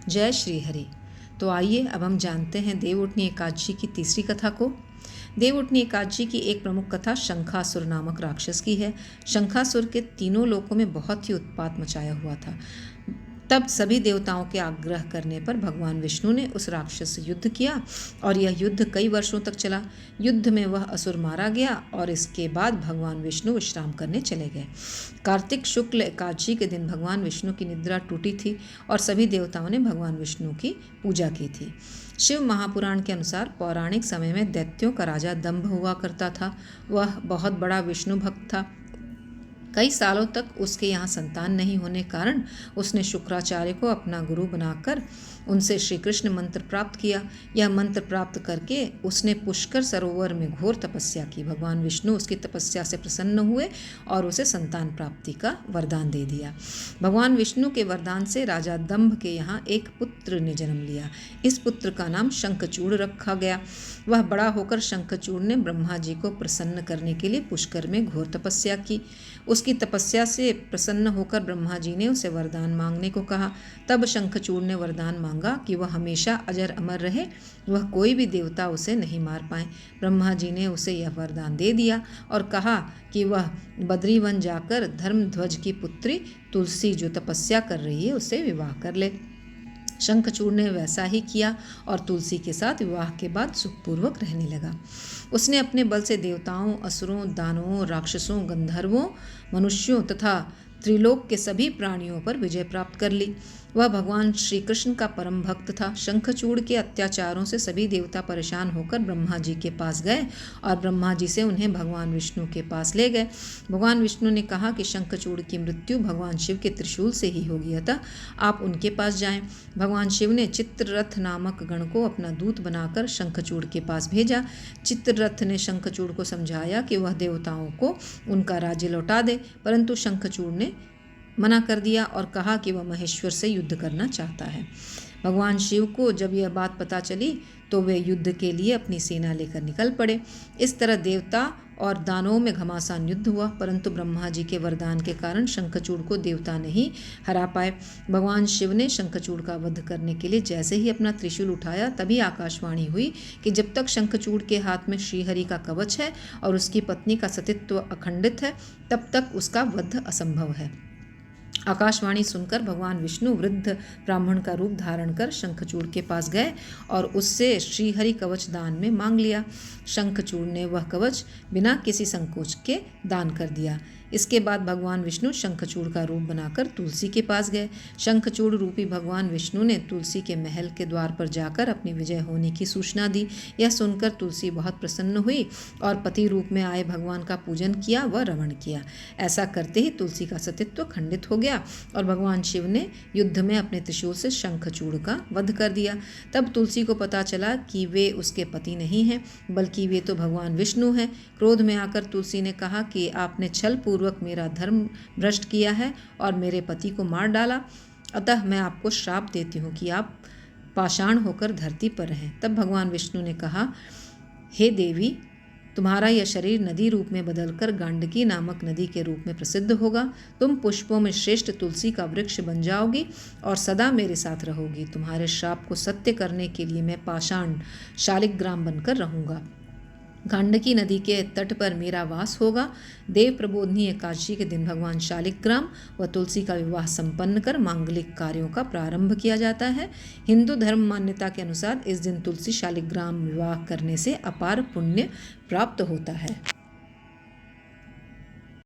जय श्री हरि। तो आइए अब हम जानते हैं देवउठनी एकादशी की तीसरी कथा को। देवउठनी एकादशी की एक प्रमुख कथा शंखासुर नामक राक्षस की है। शंखासुर के तीनों लोकों में बहुत ही उत्पात मचाया हुआ था। तब सभी देवताओं के आग्रह करने पर भगवान विष्णु ने उस राक्षस से युद्ध किया और यह युद्ध कई वर्षों तक चला। युद्ध में वह असुर मारा गया और इसके बाद भगवान विष्णु विश्राम करने चले गए। कार्तिक शुक्ल एकादशी के दिन भगवान विष्णु की निद्रा टूटी थी और सभी देवताओं ने भगवान विष्णु की पूजा की थी। शिव महापुराण के अनुसार पौराणिक समय में दैत्यों का राजा दंभ हुआ करता था। वह बहुत बड़ा विष्णु भक्त था। कई सालों तक उसके यहाँ संतान नहीं होने कारण उसने शुक्राचार्य को अपना गुरु बनाकर उनसे श्री कृष्ण मंत्र प्राप्त किया। यह मंत्र प्राप्त करके उसने पुष्कर सरोवर में घोर तपस्या की। भगवान विष्णु उसकी तपस्या से प्रसन्न हुए और उसे संतान प्राप्ति का वरदान दे दिया। भगवान विष्णु के वरदान से राजा दंभ के यहाँ एक पुत्र ने जन्म लिया। इस पुत्र का नाम शंखचूड़ रखा गया। वह बड़ा होकर शंखचूड़ ने ब्रह्मा जी को प्रसन्न करने के लिए पुष्कर में घोर तपस्या की। उसकी तपस्या से प्रसन्न होकर ब्रह्मा जी ने उसे वरदान मांगने को कहा। तब शंखचूड़ ने वरदान मांगा कि वह हमेशा अजर अमर रहे, वह कोई भी देवता उसे नहीं मार पाए। ब्रह्मा जी ने उसे यह वरदान दे दिया और कहा कि वह बद्रीवन जाकर धर्मध्वज की पुत्री तुलसी जो तपस्या कर रही है उससे विवाह कर ले। शंखचूड़ ने वैसा ही किया और तुलसी के साथ विवाह के बाद सुखपूर्वक रहने लगा। उसने अपने बल से देवताओं, असुरों, दानवों, राक्षसों, गंधर्वों, मनुष्यों तथा त्रिलोक के सभी प्राणियों पर विजय प्राप्त कर ली। वह भगवान श्री कृष्ण का परम भक्त था। शंखचूड़ के अत्याचारों से सभी देवता परेशान होकर ब्रह्मा जी के पास गए और ब्रह्मा जी से उन्हें भगवान विष्णु के पास ले गए। भगवान विष्णु ने कहा कि शंखचूड़ की मृत्यु भगवान शिव के त्रिशूल से ही होगी, अतः आप उनके पास जाएं। भगवान शिव ने चित्ररथ नामक गण को अपना दूत बनाकर शंखचूड़ के पास भेजा। चित्ररथ ने शंखचूड़ को समझाया कि वह देवताओं को उनका राज्य लौटा दे, परंतु शंखचूड़ ने मना कर दिया और कहा कि वह महेश्वर से युद्ध करना चाहता है। भगवान शिव को जब यह बात पता चली तो वे युद्ध के लिए अपनी सेना लेकर निकल पड़े। इस तरह देवता और दानवों में घमासान युद्ध हुआ, परंतु ब्रह्मा जी के वरदान के कारण शंखचूड़ को देवता नहीं हरा पाए। भगवान शिव ने शंखचूड़ का वध करने के लिए जैसे ही अपना त्रिशूल उठाया तभी आकाशवाणी हुई कि जब तक शंखचूड़ के हाथ में श्रीहरि का कवच है और उसकी पत्नी का सतीत्व अखंडित है तब तक उसका वध असंभव है। आकाशवाणी सुनकर भगवान विष्णु वृद्ध ब्राह्मण का रूप धारण कर शंखचूड़ के पास गए और उससे श्रीहरि कवच दान में मांग लिया। शंखचूड़ ने वह कवच बिना किसी संकोच के दान कर दिया। इसके बाद भगवान विष्णु शंखचूड़ का रूप बनाकर तुलसी के पास गए। शंखचूड़ रूपी भगवान विष्णु ने तुलसी के महल के द्वार पर जाकर अपनी विजय होने की सूचना दी। यह सुनकर तुलसी बहुत प्रसन्न हुई और पति रूप में आए भगवान का पूजन किया व रमण किया। ऐसा करते ही तुलसी का सतीत्व खंडित हो गया और भगवान शिव ने युद्ध में अपने त्रिशूल से शंखचूड़ का वध कर दिया। तब तुलसी को पता चला कि वे उसके पति नहीं हैं, बल्कि वे तो भगवान विष्णु हैं। क्रोध में आकर तुलसी ने कहा कि आपने छल पूर्वक मेरा धर्म भ्रष्ट किया है और मेरे पति को मार डाला, अतः मैं आपको श्राप देती हूँ कि आप पाषाण होकर धरती पर रहें। तब भगवान विष्णु ने कहा, हे देवी, तुम्हारा यह शरीर नदी रूप में बदलकर गांडकी नामक नदी के रूप में प्रसिद्ध होगा। तुम पुष्पों में श्रेष्ठ तुलसी का वृक्ष बन जाओगी और सदा मेरे साथ रहोगी। तुम्हारे श्राप को सत्य करने के लिए मैं पाषाण शालिग्राम बनकर रहूँगा। गांडकी नदी के तट पर मेरा वास होगा। देव प्रबोधनी एकादशी के दिन भगवान शालिग्राम व तुलसी का विवाह संपन्न कर मांगलिक कार्यों का प्रारंभ किया जाता है। हिंदू धर्म मान्यता के अनुसार इस दिन तुलसी शालिग्राम विवाह करने से अपार पुण्य प्राप्त होता है।